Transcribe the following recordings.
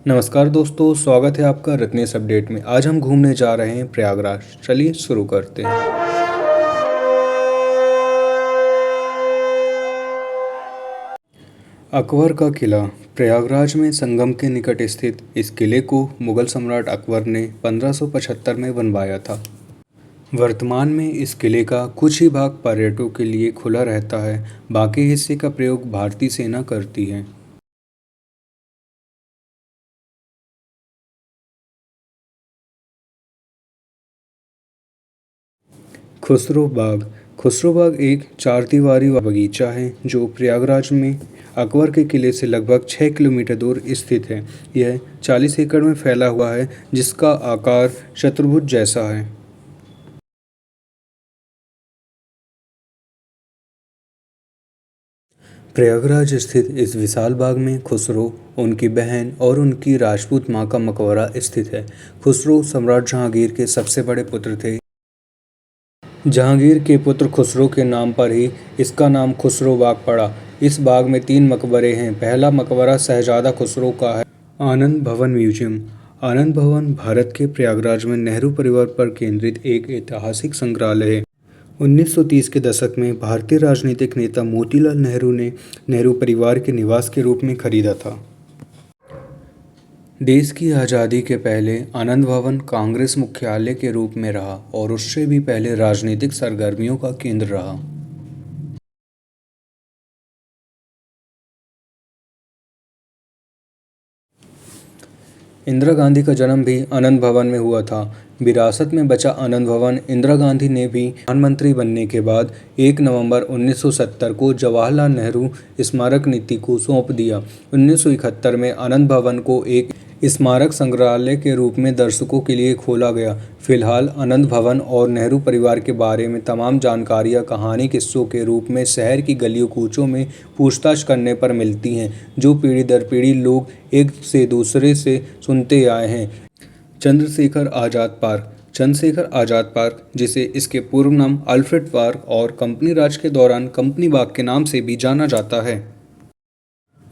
नमस्कार दोस्तों, स्वागत है आपका रत्नेश अपडेट में। आज हम घूमने जा रहे हैं प्रयागराज। चलिए शुरू करते हैं। अकबर का किला प्रयागराज में संगम के निकट स्थित इस किले को मुगल सम्राट अकबर ने 1575 में बनवाया था। वर्तमान में इस किले का कुछ ही भाग पर्यटकों के लिए खुला रहता है, बाकी हिस्से का प्रयोग भारतीय सेना करती है। खुसरो बाग खुसरो बाग एक चार दीवारी बगीचा है जो प्रयागराज में अकबर के किले से लगभग 6 किलोमीटर दूर स्थित है। यह 40 एकड़ में फैला हुआ है, जिसका आकार चतुर्भुज जैसा है। प्रयागराज स्थित इस विशाल बाग में खुसरो, उनकी बहन और उनकी राजपूत माँ का मकबरा स्थित है। खुसरो सम्राट जहांगीर के सबसे बड़े पुत्र थे। जहांगीर के पुत्र खुसरो के नाम पर ही इसका नाम खुसरो बाग पड़ा। इस बाग में 3 मकबरे हैं। पहला मकबरा शहजादा खुसरो का है। आनंद भवन म्यूजियम आनंद भवन भारत के प्रयागराज में नेहरू परिवार पर केंद्रित एक ऐतिहासिक संग्रहालय है। 1930 के दशक में भारतीय राजनीतिक नेता मोतीलाल नेहरू ने नेहरू परिवार के निवास के रूप में खरीदा था। देश की आज़ादी के पहले आनंद भवन कांग्रेस मुख्यालय के रूप में रहा और उससे भी पहले राजनीतिक सरगर्मियों का केंद्र रहा। इंदिरा गांधी का जन्म भी आनंद भवन में हुआ था। विरासत में बचा आनंद भवन इंदिरा गांधी ने भी प्रधानमंत्री बनने के बाद 1 नवंबर 1970 को जवाहरलाल नेहरू स्मारक नीति को सौंप दिया। 1971 में आनंद भवन को एक स्मारक संग्रहालय के रूप में दर्शकों के लिए खोला गया। फिलहाल आनंद भवन और नेहरू परिवार के बारे में तमाम जानकारियां कहानी किस्सों के रूप में शहर की गलियों कूचों में पूछताछ करने पर मिलती हैं, जो पीढ़ी दर पीढ़ी लोग एक से दूसरे से सुनते आए हैं। चंद्रशेखर आज़ाद पार्क, जिसे इसके पूर्व नाम अल्फ्रेड पार्क और कंपनी राज के दौरान कंपनी बाग के नाम से भी जाना जाता है।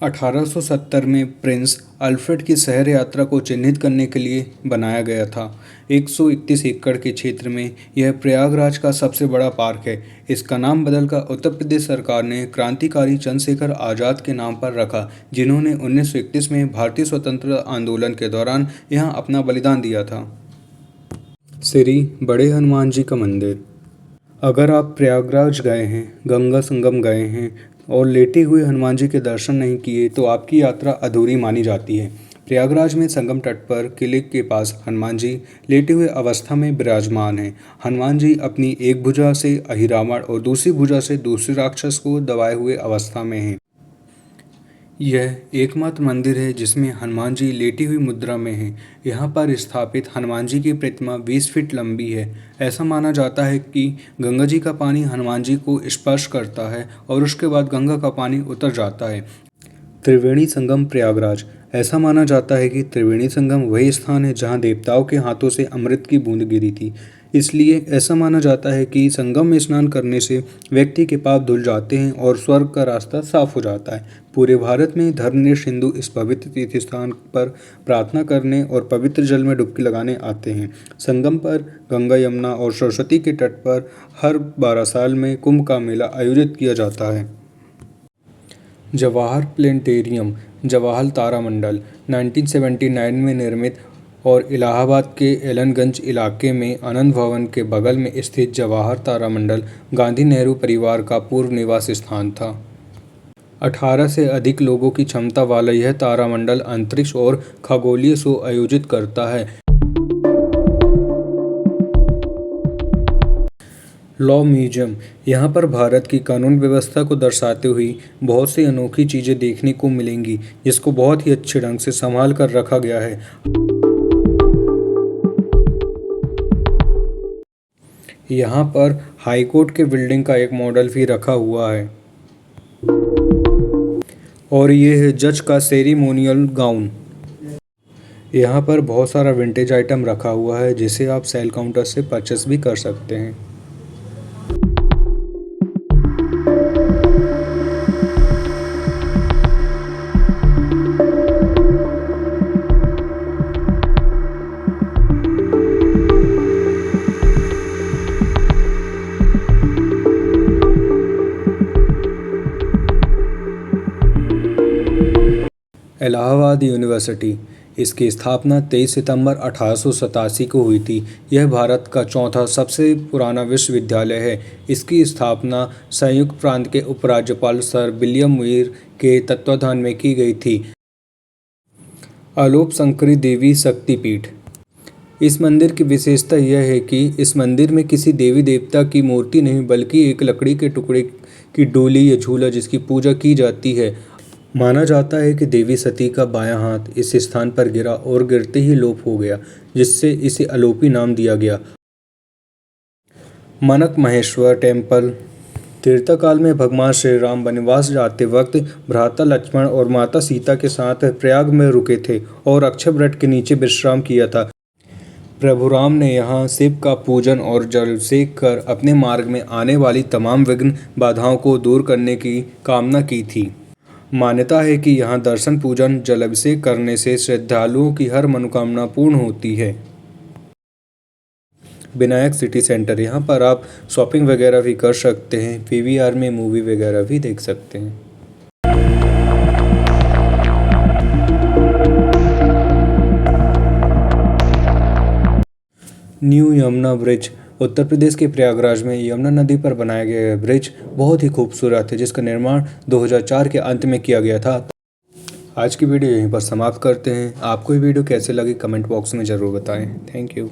1870 में प्रिंस अल्फ्रेड की शहर यात्रा को चिन्हित करने के लिए बनाया गया था। 131 एकड़ के क्षेत्र में यह प्रयागराज का सबसे बड़ा पार्क है। इसका नाम बदलकर उत्तर प्रदेश सरकार ने क्रांतिकारी चंद्रशेखर आज़ाद के नाम पर रखा, जिन्होंने 1931 में भारतीय स्वतंत्रता आंदोलन के दौरान यहाँ अपना बलिदान दिया था। श्री बड़े हनुमान जी का मंदिर। अगर आप प्रयागराज गए हैं, गंगा संगम गए हैं और लेटे हुए हनुमान जी के दर्शन नहीं किए तो आपकी यात्रा अधूरी मानी जाती है। प्रयागराज में संगम तट पर किले के पास हनुमान जी लेटे हुए अवस्था में विराजमान हैं। हनुमान जी अपनी एक भुजा से अहिरावण और दूसरी भुजा से दूसरे राक्षस को दबाए हुए अवस्था में हैं। यह एकमात्र मंदिर है जिसमें हनुमान जी लेटी हुई मुद्रा में हैं। यहाँ पर स्थापित हनुमान जी की प्रतिमा 20 फीट लंबी है। ऐसा माना जाता है कि गंगा जी का पानी हनुमान जी को स्पर्श करता है और उसके बाद गंगा का पानी उतर जाता है। त्रिवेणी संगम प्रयागराज। ऐसा माना जाता है कि त्रिवेणी संगम वही स्थान है जहाँ देवताओं के हाथों से अमृत की बूंद गिरी थी। इसलिए ऐसा माना जाता है कि संगम में स्नान करने से व्यक्ति के पाप धुल जाते हैं और स्वर्ग का रास्ता साफ हो जाता है। पूरे भारत में धर्मनिरपेक्ष हिंदू इस पवित्र तीर्थ स्थान पर प्रार्थना करने और पवित्र जल में डुबकी लगाने आते हैं। संगम पर गंगा, यमुना और सरस्वती के तट पर हर 12 साल में कुंभ का मेला आयोजित किया जाता है। जवाहर प्लेनेटेरियम जवाहर तारामंडल 1979 में निर्मित और इलाहाबाद के एलनगंज इलाके में आनंद भवन के बगल में स्थित जवाहर तारामंडल गांधी नेहरू परिवार का पूर्व निवास स्थान था। 18 से अधिक लोगों की क्षमता वाला यह तारामंडल अंतरिक्ष और खगोलीय शो आयोजित करता है। Law museum. यहाँ पर भारत की कानून व्यवस्था को दर्शाते हुए बहुत सी अनोखी चीज़ें देखने को मिलेंगी, जिसको बहुत ही अच्छे ढंग से संभाल कर रखा गया है। यहाँ पर हाई कोर्ट के बिल्डिंग का एक मॉडल भी रखा हुआ है और ये है जज का सेरिमोनियल गाउन। यहाँ पर बहुत सारा विंटेज आइटम रखा हुआ है, जिसे आप सेल काउंटर से परचेस भी कर सकते हैं। इलाहाबाद यूनिवर्सिटी। इसकी स्थापना 23 सितंबर 1887 को हुई थी। यह भारत का चौथा सबसे पुराना विश्वविद्यालय है। इसकी स्थापना संयुक्त प्रांत के उपराज्यपाल सर विलियम मुर के तत्वाधान में की गई थी। अलोपसंकरी देवी शक्तिपीठ। इस मंदिर की विशेषता यह है कि इस मंदिर में किसी देवी देवता की मूर्ति नहीं बल्कि एक लकड़ी के टुकड़े की डोली या झूला जिसकी पूजा की जाती है। माना जाता है कि देवी सती का बायां हाथ इस स्थान पर गिरा और गिरते ही लोप हो गया, जिससे इसे अलोपी नाम दिया गया। मनक महेश्वर टेम्पल। त्रेता काल में भगवान श्री राम वनवास जाते वक्त भ्राता लक्ष्मण और माता सीता के साथ प्रयाग में रुके थे और अक्षय वट के नीचे विश्राम किया था। प्रभु राम ने यहाँ शिव का पूजन और जलाभिषेक कर अपने मार्ग में आने वाली तमाम विघ्न बाधाओं को दूर करने की कामना की थी। मान्यता है कि यहाँ दर्शन पूजन जलाभिषेक करने से श्रद्धालुओं की हर मनोकामना पूर्ण होती है। विनायक सिटी सेंटर, यहाँ पर आप शॉपिंग वगैरह भी कर सकते हैं। पीवीआर में मूवी वगैरह भी देख सकते हैं। New Yamuna bridge. उत्तर प्रदेश के प्रयागराज में यमुना नदी पर बनाया गया यह ब्रिज बहुत ही खूबसूरत है, जिसका निर्माण 2004 के अंत में किया गया था। आज की वीडियो यहीं पर समाप्त करते हैं। आपको ये वीडियो कैसे लगी कमेंट बॉक्स में ज़रूर बताएं। Thank you.